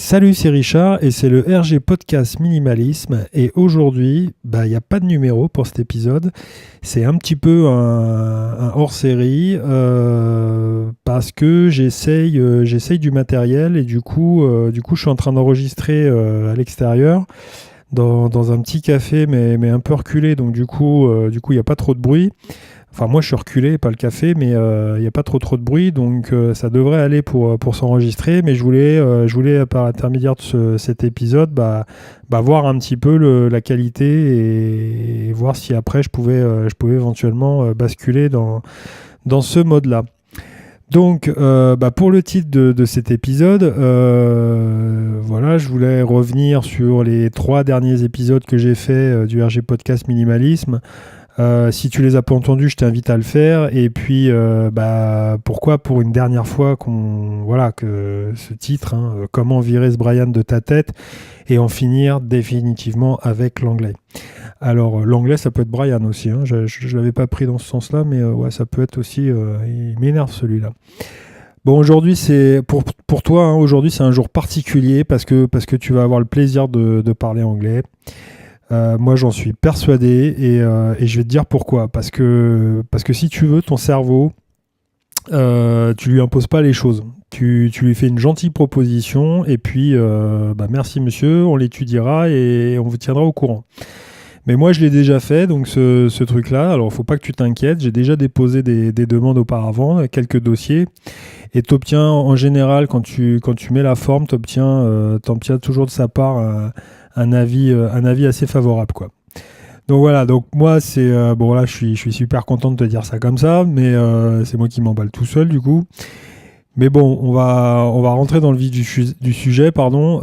Salut, c'est Richard et c'est le RG Podcast Minimalisme. Et aujourd'hui, il n'y a pas de numéro pour cet épisode. C'est un petit peu un hors-série parce que j'essaye du matériel et du coup, je suis en train d'enregistrer à l'extérieur dans un petit café mais un peu reculé. Donc du coup, il n'y a pas trop de bruit. Enfin, moi, je suis reculé, pas le café, mais il n'y a pas trop de bruit, donc ça devrait aller pour s'enregistrer. Mais je voulais, par l'intermédiaire de cet épisode, voir un petit peu la qualité et voir si après je pouvais éventuellement basculer dans ce mode-là. Donc, pour le titre de cet épisode, je voulais revenir sur les 3 derniers épisodes que j'ai fait du RG Podcast Minimalisme. Si tu les as pas entendus, je t'invite à le faire. Et puis, pourquoi pour une dernière fois que ce titre, comment virer ce Brian de ta tête et en finir définitivement avec l'anglais. Alors, l'anglais, ça peut être Brian aussi. Je l'avais pas pris dans ce sens-là, mais ça peut être aussi. Il m'énerve celui-là. Bon, aujourd'hui, c'est pour toi. Aujourd'hui, c'est un jour particulier parce que tu vas avoir le plaisir de parler anglais. Moi, j'en suis persuadé et je vais te dire pourquoi. Parce que si tu veux, ton cerveau, tu lui imposes pas les choses. Tu lui fais une gentille proposition et puis, merci monsieur, on l'étudiera et on vous tiendra au courant. Mais moi, je l'ai déjà fait, donc ce truc-là. Alors, faut pas que tu t'inquiètes. J'ai déjà déposé des demandes auparavant, quelques dossiers. Et tu obtiens, en général, quand tu mets la forme, tu obtiens toujours de sa part un avis assez favorable, quoi. Donc voilà, donc moi c'est je suis super content de te dire ça comme ça, mais c'est moi qui m'emballe tout seul du coup. Mais bon, on va rentrer dans le vif du sujet, pardon.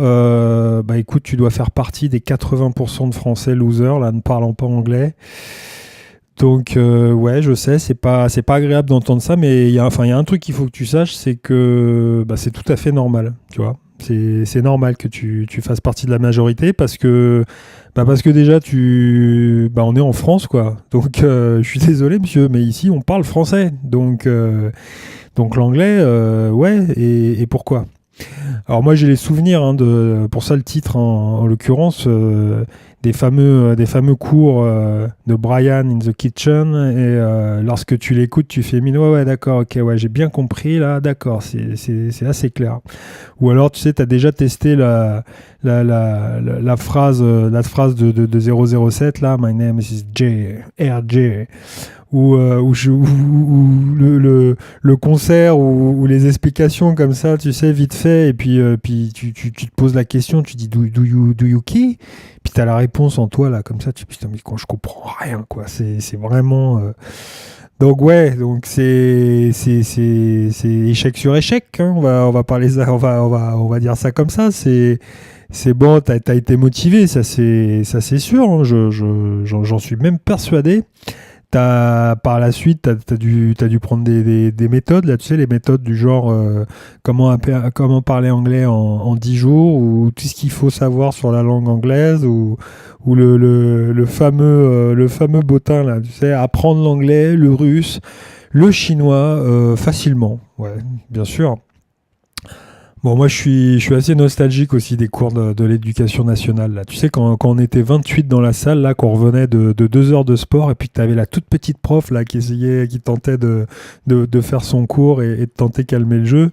Écoute, tu dois faire partie des 80% de Français losers là, ne parlant pas anglais. Donc je sais, c'est pas agréable d'entendre ça, mais il y a un truc qu'il faut que tu saches, c'est que c'est tout à fait normal, tu vois. C'est normal que tu fasses partie de la majorité parce que déjà on est en France, quoi. Donc je suis désolé monsieur, mais ici on parle français. Donc l'anglais, et pourquoi? Alors moi j'ai les souvenirs pour ça le titre en l'occurrence des fameux cours de Brian in the Kitchen et lorsque tu l'écoutes tu fais mine ouais d'accord, ok, ouais, j'ai bien compris là, d'accord, c'est assez clair. Ou alors tu sais, tu as déjà testé la phrase de 007 là, my name is RJ, ou le concert ou les explications comme ça, tu sais, vite fait, et puis tu te poses la question, tu dis do you key, puis tu as la réponse en toi là comme ça, tu dis putain mais quand je comprends rien, quoi, c'est vraiment donc c'est échec sur échec, on va parler ça, on va dire ça comme ça, c'est bon, t'as été motivé, ça c'est sûr, j'en suis même persuadé. Par la suite, t'as dû prendre des méthodes, là, tu sais, les méthodes du genre comment parler anglais en 10 jours, ou tout ce qu'il faut savoir sur la langue anglaise, ou le fameux bottin, là, tu sais, apprendre l'anglais, le russe, le chinois facilement. Ouais, bien sûr. Bon, moi, je suis assez nostalgique aussi des cours de l'éducation nationale, là. Tu sais, quand on était 28 dans la salle, là, qu'on revenait de 2 heures de sport, et puis que tu avais la toute petite prof, là, qui tentait de faire son cours et de tenter de calmer le jeu.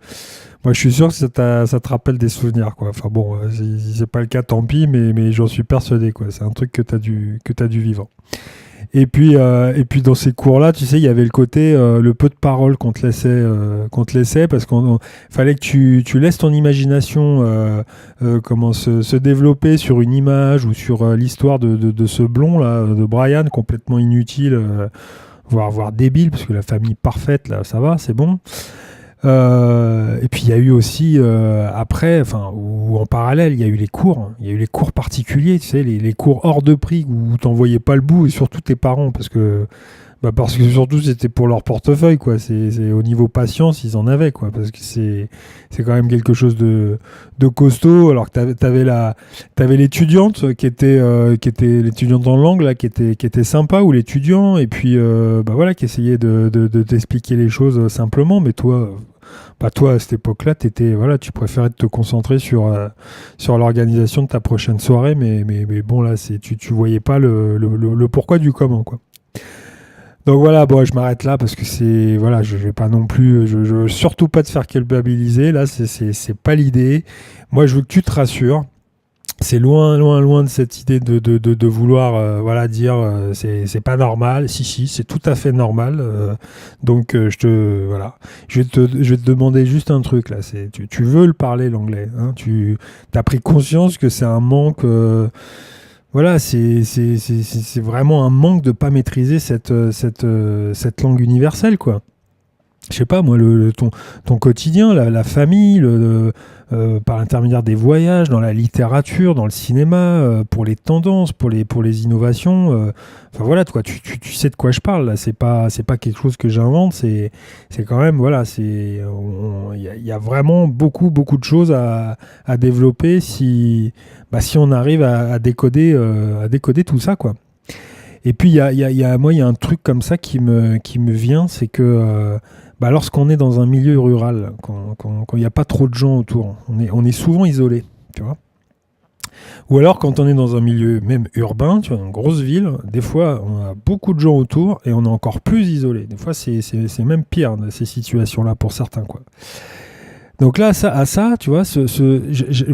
Moi, je suis sûr que ça te rappelle des souvenirs, quoi. Enfin bon, si c'est pas le cas, tant pis, mais j'en suis persuadé, quoi. C'est un truc que t'as dû vivre. Et puis dans ces cours-là, tu sais, il y avait le côté, le peu de paroles qu'on te laissait, parce qu'on fallait que tu laisses ton imagination se développer sur une image ou sur l'histoire de ce blond là, de Brian, complètement inutile, voire débile, parce que la famille parfaite là, ça va, c'est bon. Et puis il y a eu aussi après, ou en parallèle, il y a eu les cours. Il y a eu les cours particuliers, tu sais, les cours hors de prix où t'en voyais pas le bout, et surtout tes parents, parce que surtout c'était pour leur portefeuille, quoi. C'est au niveau patience, ils en avaient, quoi, parce que c'est quand même quelque chose de costaud. Alors que t'avais l'étudiante qui était l'étudiante en langue là, qui était sympa, ou l'étudiant, et puis qui essayait de t'expliquer les choses simplement, mais toi bah toi, à cette époque-là, voilà, tu préférais te concentrer sur l'organisation de ta prochaine soirée, mais bon, là, tu voyais pas le pourquoi du comment, quoi. Donc voilà, bon, je m'arrête là parce que voilà, je vais pas non plus, je veux surtout pas te faire culpabiliser. Là, c'est pas l'idée. Moi, je veux que tu te rassures. C'est loin, loin, loin de cette idée de vouloir, voilà, dire c'est pas normal. Si, c'est tout à fait normal. Donc voilà, je vais te demander juste un truc là. Tu veux le parler l'anglais, hein, tu as pris conscience que c'est un manque. Voilà, c'est vraiment un manque de pas maîtriser cette langue universelle, quoi. Je sais pas, moi, ton quotidien, la famille, par l'intermédiaire des voyages, dans la littérature, dans le cinéma, pour les tendances, pour les innovations. Enfin voilà, toi, tu sais de quoi je parle, là. C'est pas quelque chose que j'invente, c'est quand même, voilà, il y a vraiment beaucoup, beaucoup de choses à développer si on arrive à décoder tout ça, quoi. Et puis, moi, il y a un truc comme ça qui me vient, c'est que lorsqu'on est dans un milieu rural, quand il n'y a pas trop de gens autour, on est souvent isolé, tu vois. Ou alors, quand on est dans un milieu même urbain, tu vois, dans une grosse ville, des fois, on a beaucoup de gens autour et on est encore plus isolé. Des fois, c'est même pire, ces situations-là, pour certains, quoi. Donc là, à ça, tu vois,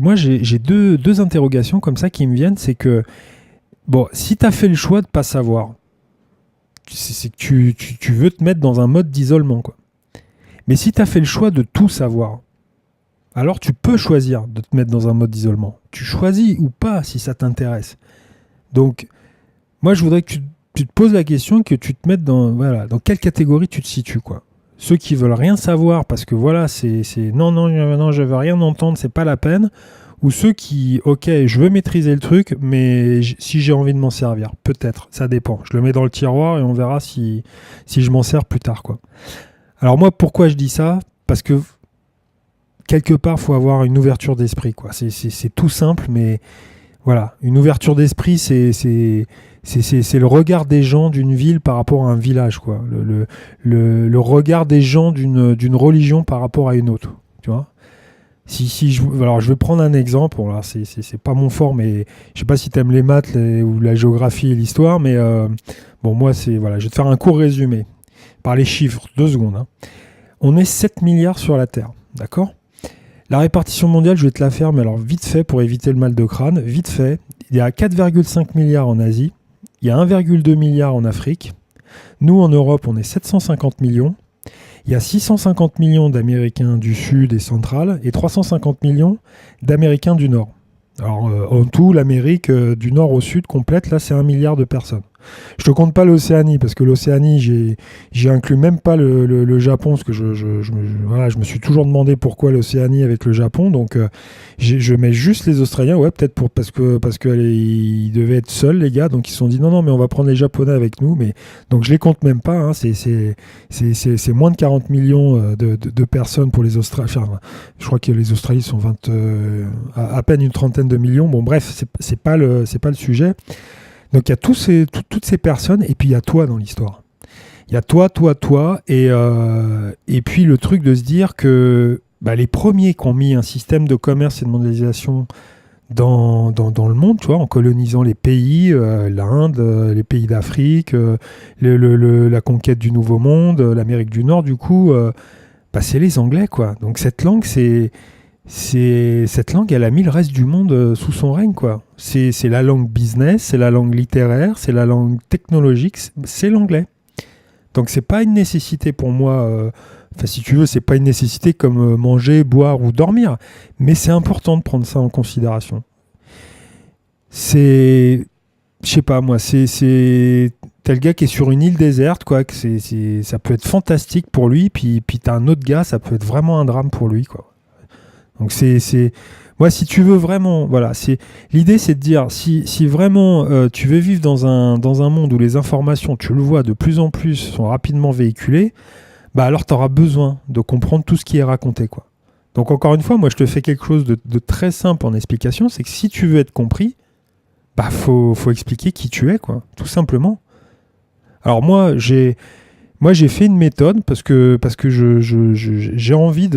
moi, j'ai deux interrogations comme ça qui me viennent, c'est que bon, si tu as fait le choix de pas savoir, c'est que tu veux te mettre dans un mode d'isolement, quoi. Mais si tu as fait le choix de tout savoir, alors tu peux choisir de te mettre dans un mode d'isolement. Tu choisis ou pas si ça t'intéresse. Donc, moi, je voudrais que tu te poses la question, que tu te mettes dans quelle catégorie tu te situes, quoi. Ceux qui veulent rien savoir parce que voilà, c'est non, je veux rien entendre, c'est pas la peine. Ou ceux qui, ok, je veux maîtriser le truc, mais si j'ai envie de m'en servir, peut-être, ça dépend. Je le mets dans le tiroir et on verra si je m'en sers plus tard, quoi. Alors moi, pourquoi je dis ça ? Parce que quelque part, il faut avoir une ouverture d'esprit, quoi. C'est tout simple, mais voilà, une ouverture d'esprit, c'est le regard des gens d'une ville par rapport à un village, quoi. Le regard des gens d'une religion par rapport à une autre, tu vois. Alors je vais prendre un exemple. Bon, là, c'est pas mon fort, mais je sais pas si tu aimes les maths ou la géographie et l'histoire, mais bon, moi, voilà, je vais te faire un court résumé par les chiffres, 2 secondes. Hein. On est 7 milliards sur la Terre, d'accord ? La répartition mondiale, je vais te la faire, mais alors vite fait, pour éviter le mal de crâne, vite fait, il y a 4,5 milliards en Asie, il y a 1,2 milliard en Afrique, nous en Europe, on est 750 millions, il y a 650 millions d'Américains du Sud et central et 350 millions d'Américains du Nord. Alors en tout, l'Amérique du Nord au Sud complète, là c'est 1 milliard de personnes. Je te compte pas l'Océanie, parce que l'Océanie, j'ai inclus même pas le Japon, parce que je me suis toujours demandé pourquoi l'Océanie avec le Japon, donc je mets juste les Australiens, ouais, peut-être parce qu'ils devaient être seuls, les gars, donc ils se sont dit non, mais on va prendre les Japonais avec nous, mais donc je les compte même pas, hein, c'est moins de 40 millions de personnes pour les Australiens, enfin, je crois que les Australiens sont à peine une trentaine de millions, bon bref, c'est pas le sujet. Donc il y a toutes ces personnes, et puis il y a toi dans l'histoire. Il y a toi, et puis le truc de se dire que les premiers qui ont mis un système de commerce et de mondialisation dans le monde, tu vois, en colonisant les pays, l'Inde, les pays d'Afrique, la conquête du Nouveau Monde, l'Amérique du Nord, du coup, c'est les Anglais, quoi. Donc cette langue, cette langue, elle a mis le reste du monde sous son règne, quoi. C'est la langue business, c'est la langue littéraire, c'est la langue technologique, c'est l'anglais. Donc c'est pas une nécessité pour moi. Si tu veux, c'est pas une nécessité comme manger, boire ou dormir, mais c'est important de prendre ça en considération. Je sais pas moi, t'as le gars qui est sur une île déserte, quoi. Ça peut être fantastique pour lui, puis t'as un autre gars, ça peut être vraiment un drame pour lui, quoi. Donc moi, si tu veux vraiment, voilà, l'idée, c'est de dire si vraiment tu veux vivre dans un monde où les informations, tu le vois, de plus en plus sont rapidement véhiculées, alors tu auras besoin de comprendre tout ce qui est raconté, quoi. Donc encore une fois, moi je te fais quelque chose de très simple en explication, c'est que si tu veux être compris, faut expliquer qui tu es, quoi, tout simplement. Alors moi Moi, j'ai fait une méthode parce que j'ai envie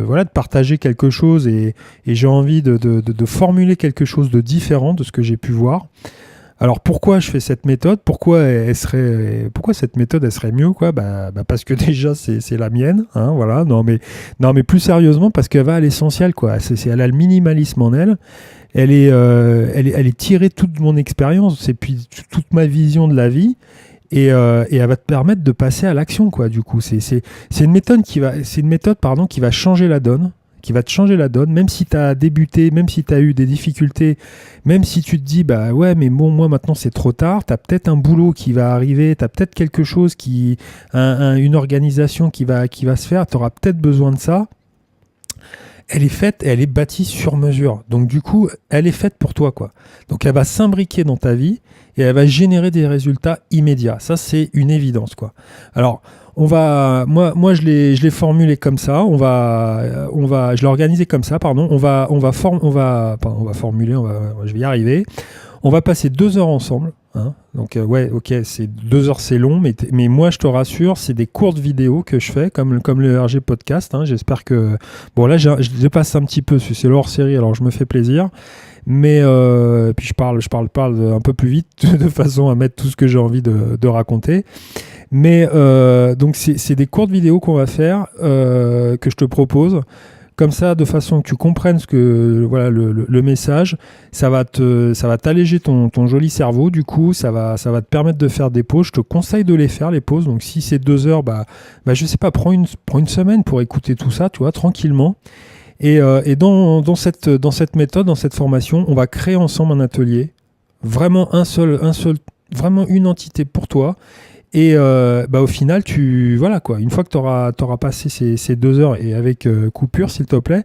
voilà, de partager quelque chose et j'ai envie de formuler quelque chose de différent de ce que j'ai pu voir. Alors pourquoi je fais cette méthode? Pourquoi cette méthode elle serait mieux quoi? Parce que déjà c'est la mienne, hein, voilà. Non mais plus sérieusement parce qu'elle va à l'essentiel quoi. Elle a le minimalisme en elle. Elle est tirée de toute mon expérience et puis toute ma vision de la vie. Et elle va te permettre de passer à l'action quoi. Du coup, c'est une méthode qui va changer la donne, qui va te changer la donne, même si tu as débuté, même si tu as eu des difficultés, même si tu te dis, bah ouais, mais bon, moi maintenant c'est trop tard, tu as peut-être un boulot qui va arriver, tu as peut-être quelque chose une organisation qui va se faire, tu auras peut-être besoin de ça. Elle est faite, elle est bâtie sur mesure. Donc du coup, elle est faite pour toi, quoi. Donc elle va s'imbriquer dans ta vie et elle va générer des résultats immédiats. Ça, c'est une évidence, quoi. Alors, moi, je l'ai formulé comme ça. Je l'ai organisé comme ça, pardon. Je vais y arriver. On va passer 2 heures ensemble. Hein. Donc, ouais, ok, c'est 2 heures, c'est long, mais moi, je te rassure, c'est des courtes vidéos que je fais, comme le RG Podcast. Hein. J'espère que. Bon, là, je dépasse un petit peu, c'est le hors série, alors je me fais plaisir. Mais puis je parle un peu plus vite, de façon à mettre tout ce que j'ai envie de raconter. Mais donc, c'est des courtes vidéos qu'on va faire, que je te propose. Comme ça, de façon que tu comprennes voilà, le message, ça va t'alléger ton joli cerveau. Du coup, ça va te permettre de faire des pauses. Je te conseille de les faire, les pauses. Donc, si c'est 2 heures, je sais pas, prends une semaine pour écouter tout ça, tu vois, tranquillement. Et dans cette méthode, dans cette formation, on va créer ensemble un atelier. Vraiment vraiment une entité pour toi. Et au final, voilà quoi. Une fois que tu auras passé ces 2 heures et avec coupure, s'il te plaît,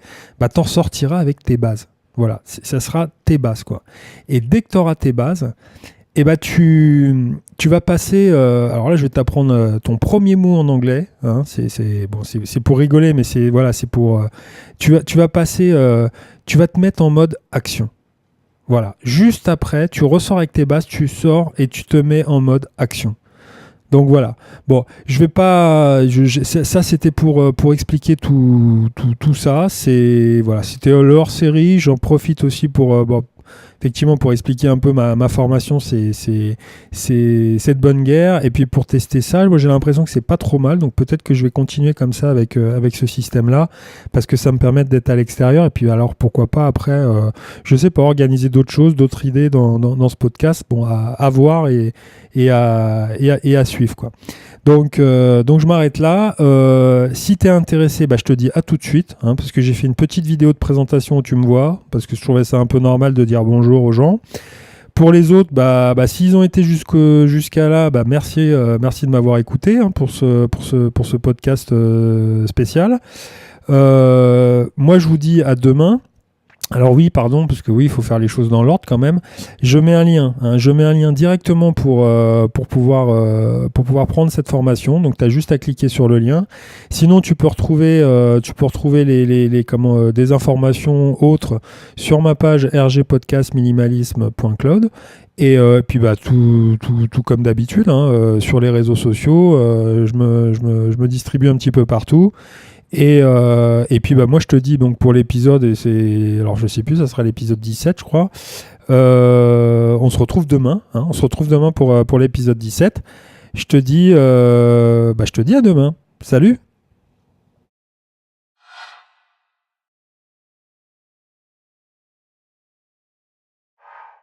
t'en ressortiras avec tes bases. Voilà, ça sera tes bases quoi. Et dès que tu auras tes bases, tu vas passer. Alors là, je vais t'apprendre ton premier mot en anglais. Hein, c'est pour rigoler, mais c'est pour. Tu vas passer. Tu vas te mettre en mode action. Voilà. Juste après, tu ressors avec tes bases, tu sors et tu te mets en mode action. Donc voilà. Bon, je vais pas. Ça, c'était pour expliquer tout ça. C'était le hors série. J'en profite aussi pour effectivement pour expliquer un peu ma formation. C'est cette bonne guerre. Et puis pour tester ça, moi j'ai l'impression que c'est pas trop mal. Donc peut-être que je vais continuer comme ça avec ce système-là, parce que ça me permet d'être à l'extérieur. Et puis alors pourquoi pas après, je sais pas, organiser d'autres choses, d'autres idées dans ce podcast. Bon, à voir et à suivre quoi. Donc je m'arrête là. Si tu es intéressé, je te dis à tout de suite, hein, parce que j'ai fait une petite vidéo de présentation où tu me vois, parce que je trouvais ça un peu normal de dire bonjour aux gens. Pour les autres, s'ils ont été jusqu'à là, merci de m'avoir écouté, hein, pour ce podcast spécial. Moi, je vous dis à demain. Alors oui, pardon, parce que oui, il faut faire les choses dans l'ordre quand même. Je mets un lien directement pour pouvoir prendre cette formation. Donc tu as juste à cliquer sur le lien. Sinon, tu peux retrouver des informations autres sur ma page rgpodcastminimalisme.cloud. Et puis tout comme d'habitude, hein, sur les réseaux sociaux, je me distribue un petit peu partout. Et puis moi je te dis donc pour l'épisode, alors je sais plus, ça sera l'épisode 17 je crois, on se retrouve demain, hein, pour l'épisode 17. Je te dis à demain. Salut.